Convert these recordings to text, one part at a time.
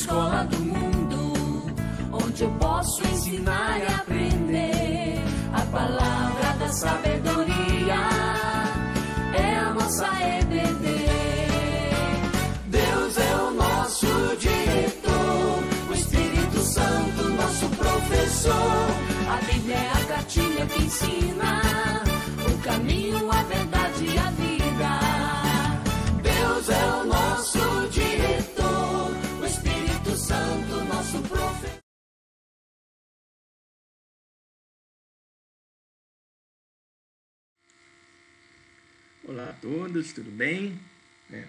escola do mundo, onde eu posso ensinar e aprender. A palavra da sabedoria é a nossa EBD. Deus é o nosso diretor, o Espírito Santo nosso professor. A Bíblia é a cartilha que ensina o caminho, a verdade e a vida. Deus é o nosso diretor, o Espírito Santo nosso professor. Olá a todos, tudo bem?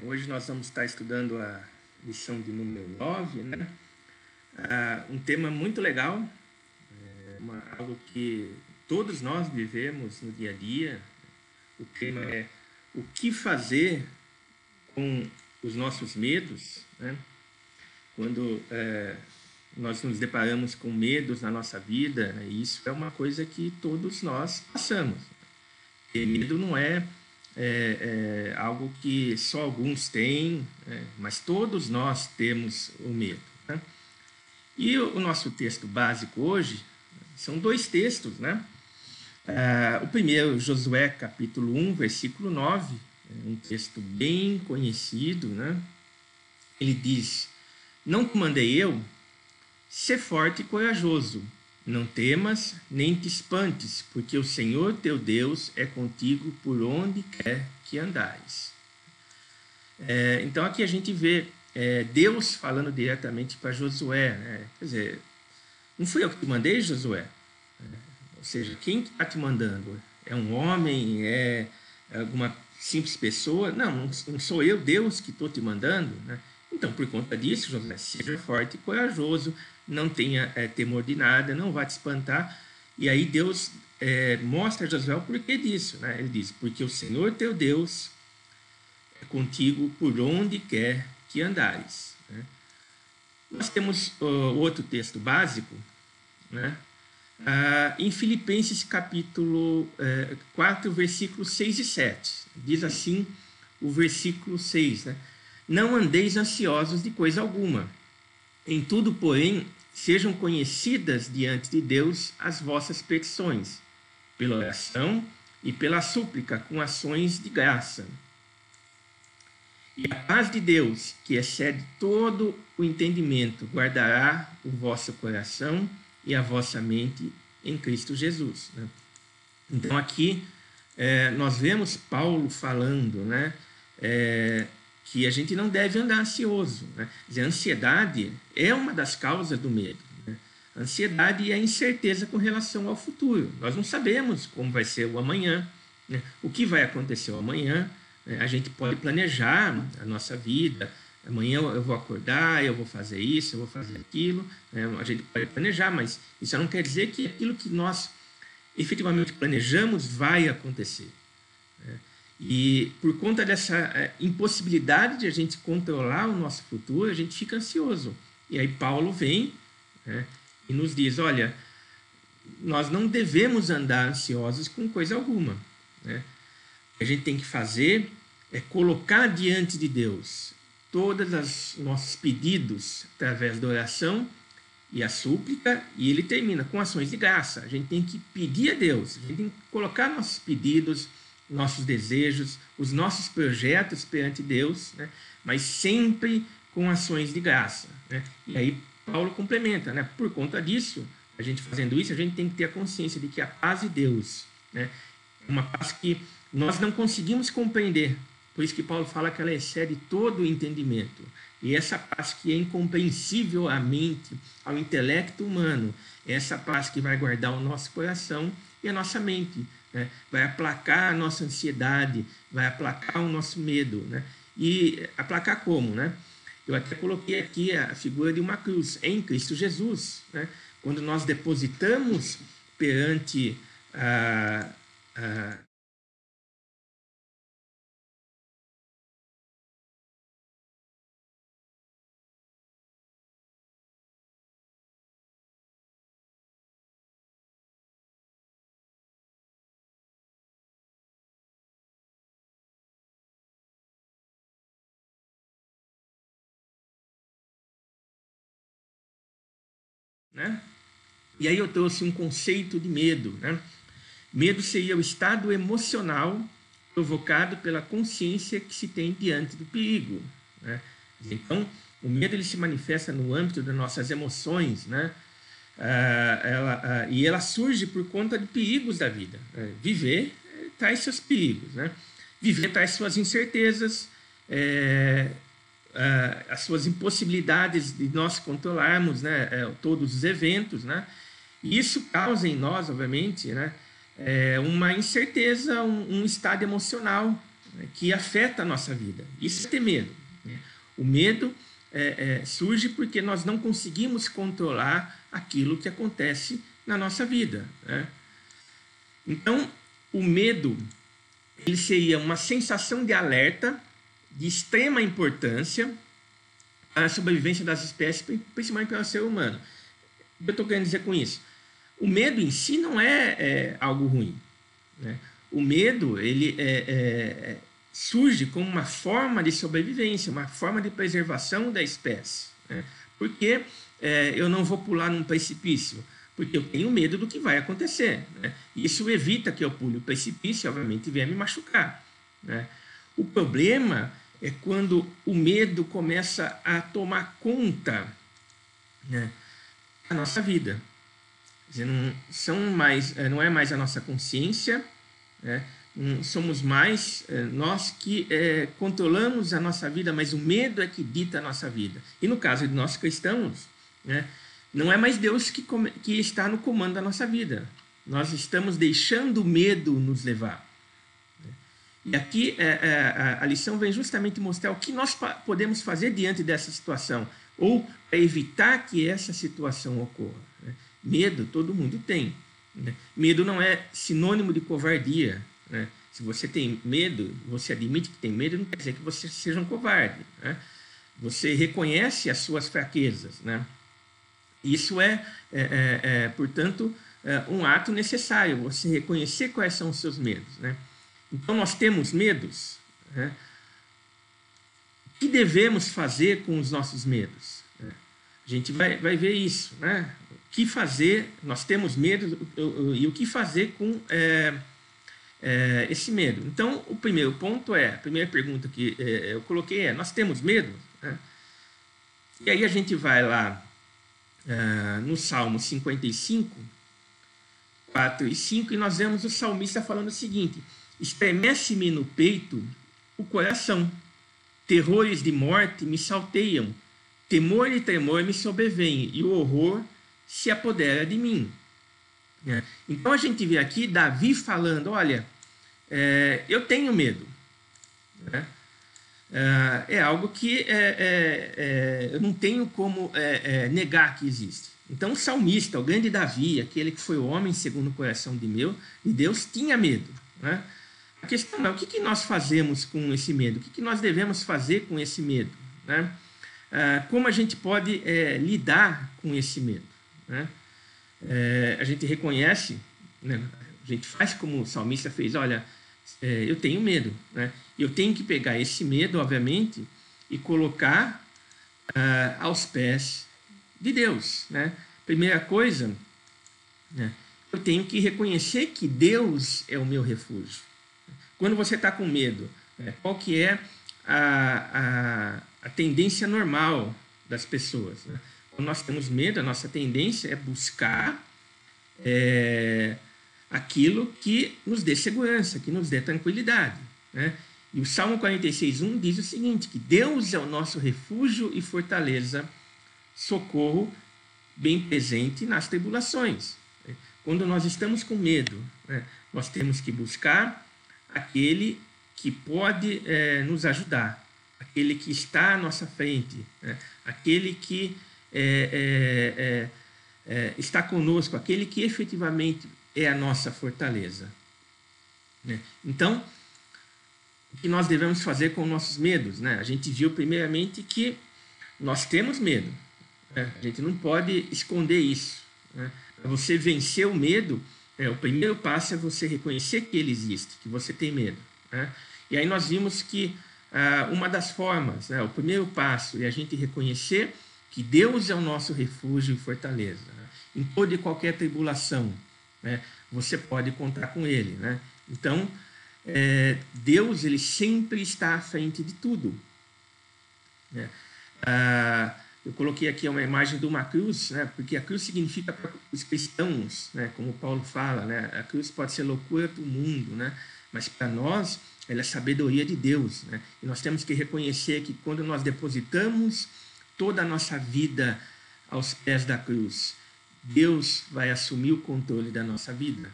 Hoje nós vamos estar estudando a lição de número 9, né? Um tema muito legal, algo que todos nós vivemos no dia a dia. O tema é o que fazer com os nossos medos, né? Quando nós nos deparamos com medos na nossa vida, isso é uma coisa que todos nós passamos. E medo não é algo que só alguns têm, mas todos nós temos o medo, né? E o nosso texto básico hoje são dois textos, né? O primeiro, Josué capítulo 1, versículo 9, um texto bem conhecido, né? Ele diz: não te mandei eu? Sê forte e corajoso, não temas nem te espantes, porque o Senhor teu Deus é contigo por onde quer que andares. Então aqui a gente vê Deus falando diretamente para Josué, né? Quer dizer, não fui eu que te mandei, Josué? Ou seja, quem está te mandando? É um homem? É alguma simples pessoa? Não sou eu, Deus, que estou te mandando, né? Então, por conta disso, Josué, seja forte e corajoso, não tenha temor de nada, não vá te espantar. E aí Deus mostra a Josué o porquê disso, né? Ele diz: porque o Senhor teu Deus é contigo por onde quer que andares, né? Nós temos outro texto básico, né? Em Filipenses capítulo 4, versículos 6 e 7. Diz assim o versículo 6, né? Não andeis ansiosos de coisa alguma. Em tudo, porém, sejam conhecidas diante de Deus as vossas petições, pela oração e pela súplica, com ações de graça. E a paz de Deus, que excede todo o entendimento, guardará o vosso coração e a vossa mente em Cristo Jesus, né? Então aqui nós vemos Paulo falando, né, que a gente não deve andar ansioso, né? A ansiedade é uma das causas do medo, né? A ansiedade é a incerteza com relação ao futuro. Nós não sabemos como vai ser o amanhã, né? O que vai acontecer amanhã, né? A gente pode planejar a nossa vida. Amanhã eu vou acordar, eu vou fazer isso, eu vou fazer aquilo, né? A gente pode planejar, mas isso não quer dizer que aquilo que nós efetivamente planejamos vai acontecer, né? E por conta dessa impossibilidade de a gente controlar o nosso futuro, a gente fica ansioso. E aí Paulo vem, né, e nos diz: olha, nós não devemos andar ansiosos com coisa alguma, né? O que a gente tem que fazer é colocar diante de Deus todos os nossos pedidos através da oração e a súplica, e ele termina com ações de graça. A gente tem que pedir a Deus, a gente tem que colocar nossos pedidos, nossos desejos, os nossos projetos perante Deus, né? Mas sempre com ações de graça, né? E aí Paulo complementa, né? Por conta disso, a gente fazendo isso, a gente tem que ter a consciência de que a paz de Deus, né, é uma paz que nós não conseguimos compreender. Por isso que Paulo fala que ela excede todo o entendimento. E essa paz que é incompreensível à mente, ao intelecto humano, é essa paz que vai guardar o nosso coração e a nossa mente, né? Vai aplacar a nossa ansiedade, vai aplacar o nosso medo, né? E aplacar como, né? Eu até coloquei aqui a figura de uma cruz em Cristo Jesus, né? Quando nós depositamos perante a né? E aí eu trouxe um conceito de medo, né? Medo seria o estado emocional provocado pela consciência que se tem diante do perigo, né? Então, o medo ele se manifesta no âmbito das nossas emoções, né? E ela surge por conta de perigos da vida. Viver traz seus perigos, né? Viver traz suas incertezas, as suas impossibilidades de nós controlarmos, né? Todos os eventos, né? E isso causa em nós, obviamente, né? Uma incerteza, um estado emocional, né? Que afeta a nossa vida. Isso é ter medo, né? O medo surge porque nós não conseguimos controlar aquilo que acontece na nossa vida, né? Então, o medo ele seria uma sensação de alerta de extrema importância para a sobrevivência das espécies, principalmente para o ser humano. O que eu estou querendo dizer com isso? O medo em si não é algo ruim, né? O medo ele surge como uma forma de sobrevivência, uma forma de preservação da espécie, né? Porque eu não vou pular num precipício, porque eu tenho medo do que vai acontecer, né? Isso evita que eu pule o precipício e, obviamente, venha me machucar, né? O problema é quando o medo começa a tomar conta, né, da nossa vida. Quer dizer, não é mais a nossa consciência, né? Não somos mais nós que controlamos a nossa vida, mas o medo é que dita a nossa vida. E no caso de nós cristãos, né, não é mais Deus que está no comando da nossa vida. Nós estamos deixando o medo nos levar. E aqui a lição vem justamente mostrar o que nós podemos fazer diante dessa situação, ou para evitar que essa situação ocorra, né? Medo todo mundo tem, né? Medo não é sinônimo de covardia, né? Se você tem medo, você admite que tem medo, não quer dizer que você seja um covarde, né? Você reconhece as suas fraquezas, né? Isso portanto, um ato necessário, você reconhecer quais são os seus medos, né? Então, nós temos medos, né? O que devemos fazer com os nossos medos? A gente vai ver isso, né? O que fazer, nós temos medo, e o que fazer com esse medo? Então, o primeiro ponto a primeira pergunta que eu coloquei nós temos medo? Né? E aí a gente vai lá no Salmo 55, 4 e 5, e nós vemos o salmista falando o seguinte: estremece-me no peito o coração, terrores de morte me salteiam, temor e tremor me sobrevêm, e o horror se apodera de mim. Então a gente vê aqui Davi falando: olha, eu tenho medo, né? É algo que eu não tenho como negar que existe. Então o salmista, o grande Davi, aquele que foi o homem segundo o coração de Deus, tinha medo, né? A questão é o que nós fazemos com esse medo, o que nós devemos fazer com esse medo, né? Como a gente pode lidar com esse medo, né? A gente reconhece, né? A gente faz como o salmista fez: olha, eu tenho medo, né? Eu tenho que pegar esse medo, obviamente, e colocar aos pés de Deus, né? Primeira coisa, né? Eu tenho que reconhecer que Deus é o meu refúgio. Quando você está com medo, qual que é a tendência normal das pessoas, né? Quando nós temos medo, a nossa tendência é buscar aquilo que nos dê segurança, que nos dê tranquilidade, né? E o Salmo 46:1 diz o seguinte: que Deus é o nosso refúgio e fortaleza, socorro bem presente nas tribulações. Quando nós estamos com medo, né, nós temos que buscar aquele que pode nos ajudar, aquele que está à nossa frente, né, aquele que está conosco, aquele que efetivamente é a nossa fortaleza, né? Então, o que nós devemos fazer com nossos medos, né? A gente viu primeiramente que nós temos medo, né? A gente não pode esconder isso, né? Para você vencer o medo, o primeiro passo é você reconhecer que ele existe, que você tem medo, né? E aí nós vimos que uma das formas, né, o primeiro passo é a gente reconhecer que Deus é o nosso refúgio e fortaleza, né? em toda e qualquer tribulação, né, você pode contar com Ele, né? Então, Deus, Ele sempre está à frente de tudo, né? Eu coloquei aqui uma imagem de uma cruz, né, porque a cruz significa para os cristãos, né, como Paulo fala, né, a cruz pode ser loucura para o mundo, né, mas para nós ela é sabedoria de Deus, né, e nós temos que reconhecer que quando nós depositamos toda a nossa vida aos pés da cruz, Deus vai assumir o controle da nossa vida.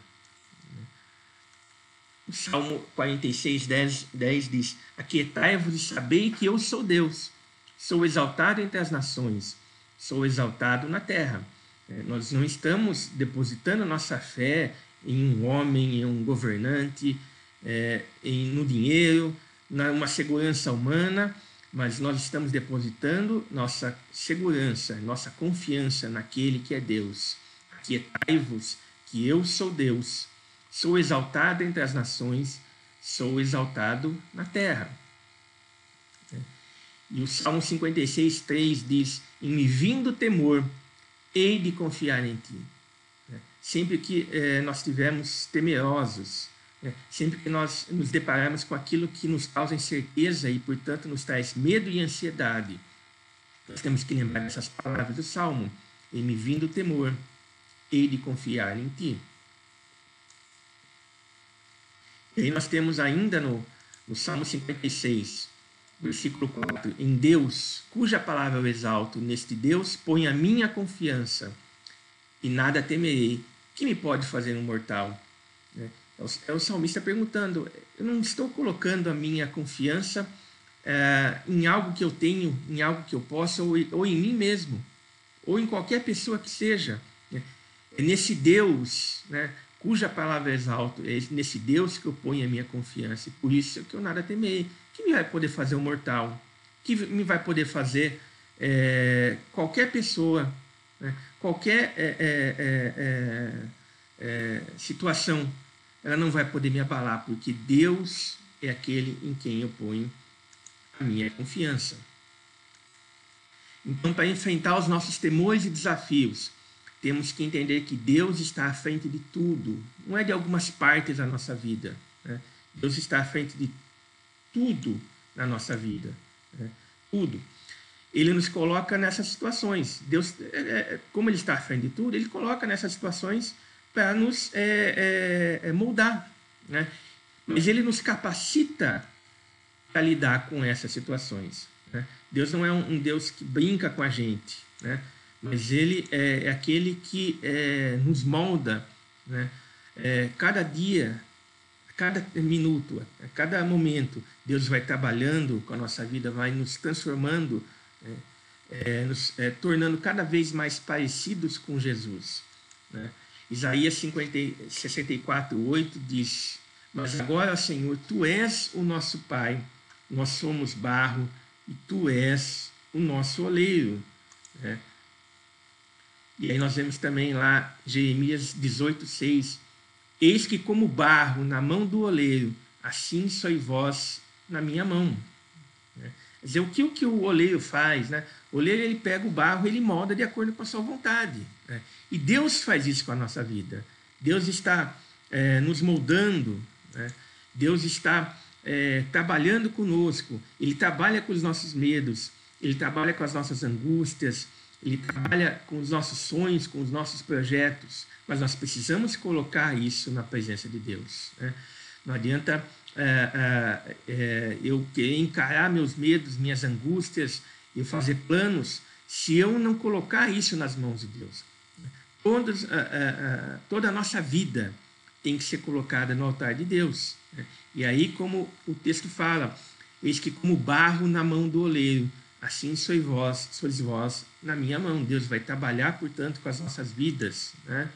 O Salmo 46, 10 diz: aquietai-vos e sabei que eu sou Deus. Sou exaltado entre as nações, sou exaltado na terra. Nós não estamos depositando nossa fé em um homem, em um governante, no dinheiro, numa segurança humana, mas nós estamos depositando nossa segurança, nossa confiança naquele que é Deus. Aquietai-vos, que eu sou Deus. Sou exaltado entre as nações, sou exaltado na terra. E o Salmo 56, 3 diz: em me vindo temor, hei de confiar em ti. Sempre que nós estivermos temerosos, sempre que nós nos depararmos com aquilo que nos causa incerteza e, portanto, nos traz medo e ansiedade, nós temos que lembrar dessas palavras do Salmo: em me vindo temor, hei de confiar em ti. E aí nós temos ainda no Salmo 56, versículo 4, em Deus, cuja palavra eu exalto, neste Deus ponho a minha confiança, e nada temerei, que me pode fazer um mortal? É o salmista perguntando: eu não estou colocando a minha confiança em algo que eu tenho, em algo que eu posso, ou em mim mesmo, ou em qualquer pessoa que seja. É nesse Deus, né, cuja palavra eu exalto, é nesse Deus que eu ponho a minha confiança, e por isso que eu nada temerei. Que me vai poder fazer um mortal? Que me vai poder fazer qualquer pessoa, né? Qualquer situação, ela não vai poder me abalar, porque Deus é aquele em quem eu ponho a minha confiança. Então, para enfrentar os nossos temores e desafios, temos que entender que Deus está à frente de tudo, não é de algumas partes da nossa vida, né? Deus está à frente de tudo na nossa vida, né? Tudo. Ele nos coloca nessas situações. Deus, como Ele está à frente de tudo, Ele coloca nessas situações para nos moldar, né? Mas Ele nos capacita para lidar com essas situações, né? Deus não é um Deus que brinca com a gente, né? Mas Ele é aquele que nos molda, né? Cada dia, cada minuto, a cada momento, Deus vai trabalhando com a nossa vida, vai nos transformando, nos tornando cada vez mais parecidos com Jesus, né? Isaías 64, 8 diz: mas agora, Senhor, Tu és o nosso Pai, nós somos barro e Tu és o nosso oleiro, né? E aí nós vemos também lá Jeremias 18, 6: eis que como barro na mão do oleiro, assim sois vós na minha mão. Quer dizer, o que o oleiro faz, né? O oleiro, ele pega o barro, ele molda de acordo com a sua vontade, né? E Deus faz isso com a nossa vida. Deus está nos moldando, né? Deus está trabalhando conosco. Ele trabalha com os nossos medos, Ele trabalha com as nossas angústias, Ele trabalha com os nossos sonhos, com os nossos projetos, mas nós precisamos colocar isso na presença de Deus, né? Não adianta eu querer encarar meus medos, minhas angústias e fazer planos se eu não colocar isso nas mãos de Deus. Toda a nossa vida tem que ser colocada no altar de Deus, né? E aí, como o texto fala, eis que como barro na mão do oleiro, assim sois vós na minha mão. Deus vai trabalhar, portanto, com as nossas vidas, né?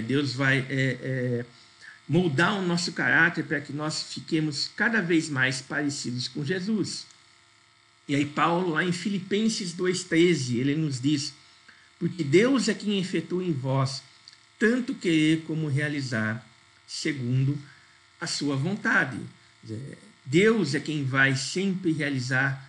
Deus vai moldar o nosso caráter para que nós fiquemos cada vez mais parecidos com Jesus. E aí Paulo, lá em Filipenses 2,13, ele nos diz: porque Deus é quem efetua em vós tanto querer como realizar, segundo a sua vontade. Deus é quem vai sempre realizar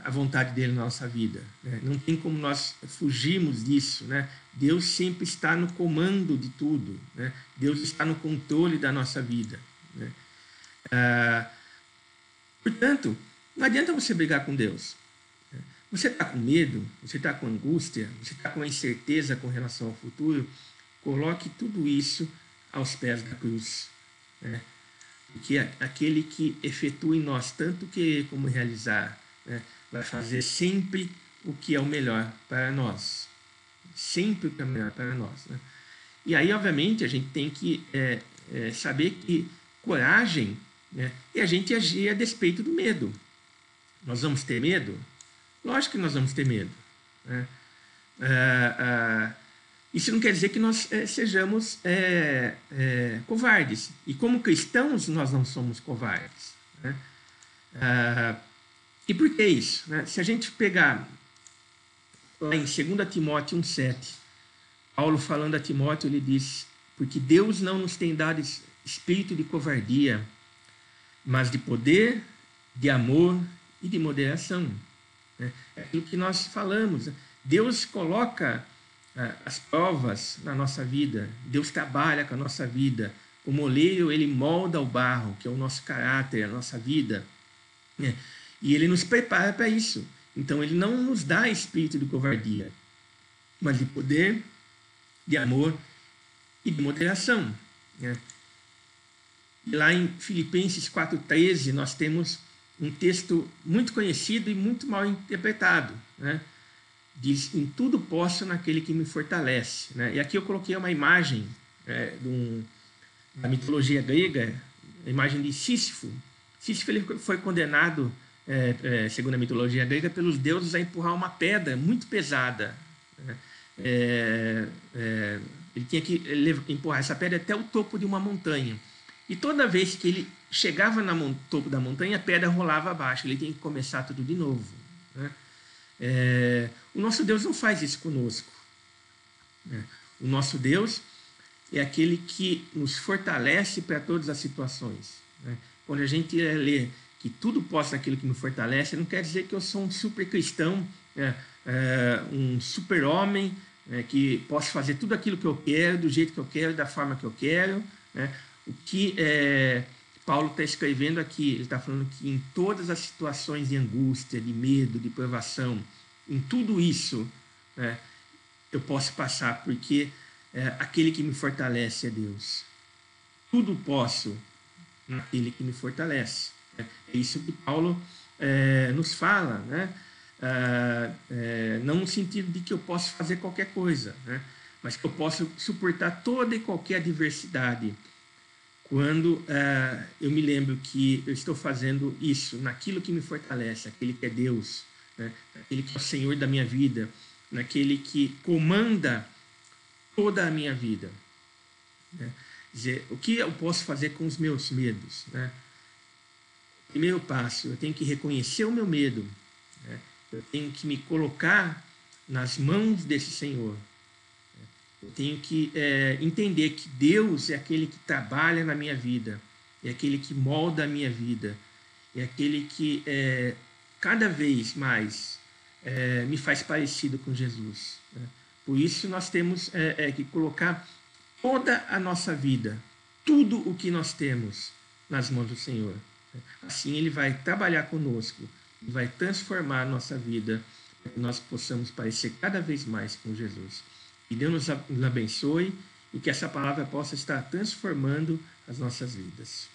a vontade dele na nossa vida, né? Não tem como nós fugirmos disso, né? Deus sempre está no comando de tudo, né? Deus está no controle da nossa vida, né? Portanto, não adianta você brigar com Deus. Você está com medo, você está com angústia, você está com incerteza com relação ao futuro, coloque tudo isso aos pés da cruz, né? Porque aquele que efetua em nós tanto querer como realizar, né, vai fazer sempre o que é o melhor para nós. Sempre o que é o melhor para nós, né? E aí, obviamente, a gente tem que saber que coragem, né, é a gente agir a despeito do medo. Nós vamos ter medo? Lógico que nós vamos ter medo, né? Isso não quer dizer que nós sejamos covardes. E como cristãos, nós não somos covardes, né? E por que isso, né? Se a gente pegar lá em 2 Timóteo 1,7, Paulo falando a Timóteo, ele diz: porque Deus não nos tem dado espírito de covardia, mas de poder, de amor e de moderação. É aquilo que nós falamos, né? Deus coloca as provas na nossa vida, Deus trabalha com a nossa vida. Como oleiro, ele molda o barro, que é o nosso caráter, a nossa vida, né? E ele nos prepara para isso. Então, ele não nos dá espírito de covardia, mas de poder, de amor e de moderação, né? E lá em Filipenses 4,13, nós temos um texto muito conhecido e muito mal interpretado, né? Diz: em tudo posso naquele que me fortalece, né? E aqui eu coloquei uma imagem da mitologia grega, a imagem de Sísifo. Sísifo ele foi condenado, segundo a mitologia grega, pelos deuses a empurrar uma pedra muito pesada, né? Ele tinha que empurrar essa pedra até o topo de uma montanha. E toda vez que ele chegava no topo da montanha, a pedra rolava abaixo. Ele tinha que começar tudo de novo, né? O nosso Deus não faz isso conosco, né? O nosso Deus é aquele que nos fortalece para todas as situações, né? Quando a gente lê que tudo posso naquilo que me fortalece, não quer dizer que eu sou um super cristão, né? Um super homem, né? Que posso fazer tudo aquilo que eu quero, do jeito que eu quero, da forma que eu quero, né? O que Paulo está escrevendo aqui, ele está falando que em todas as situações de angústia, de medo, de provação, em tudo isso, né, eu posso passar, porque aquele que me fortalece é Deus. Tudo posso naquele que me fortalece. É isso que Paulo nos fala, né? Não no sentido de que eu posso fazer qualquer coisa, né, mas que eu posso suportar toda e qualquer adversidade, quando eu me lembro que eu estou fazendo isso naquilo que me fortalece, aquele que é Deus, né? Aquele que é o Senhor da minha vida, naquele que comanda toda a minha vida, né? Dizer, o que eu posso fazer com os meus medos, né? Primeiro passo, eu tenho que reconhecer o meu medo, né? Eu tenho que me colocar nas mãos desse Senhor. Eu tenho que entender que Deus é aquele que trabalha na minha vida, é aquele que molda a minha vida, é aquele que cada vez mais me faz parecido com Jesus, né? Por isso nós temos que colocar toda a nossa vida, tudo o que nós temos, nas mãos do Senhor. Assim Ele vai trabalhar conosco, vai transformar a nossa vida, para que nós possamos parecer cada vez mais com Jesus. Que Deus nos abençoe e que essa palavra possa estar transformando as nossas vidas.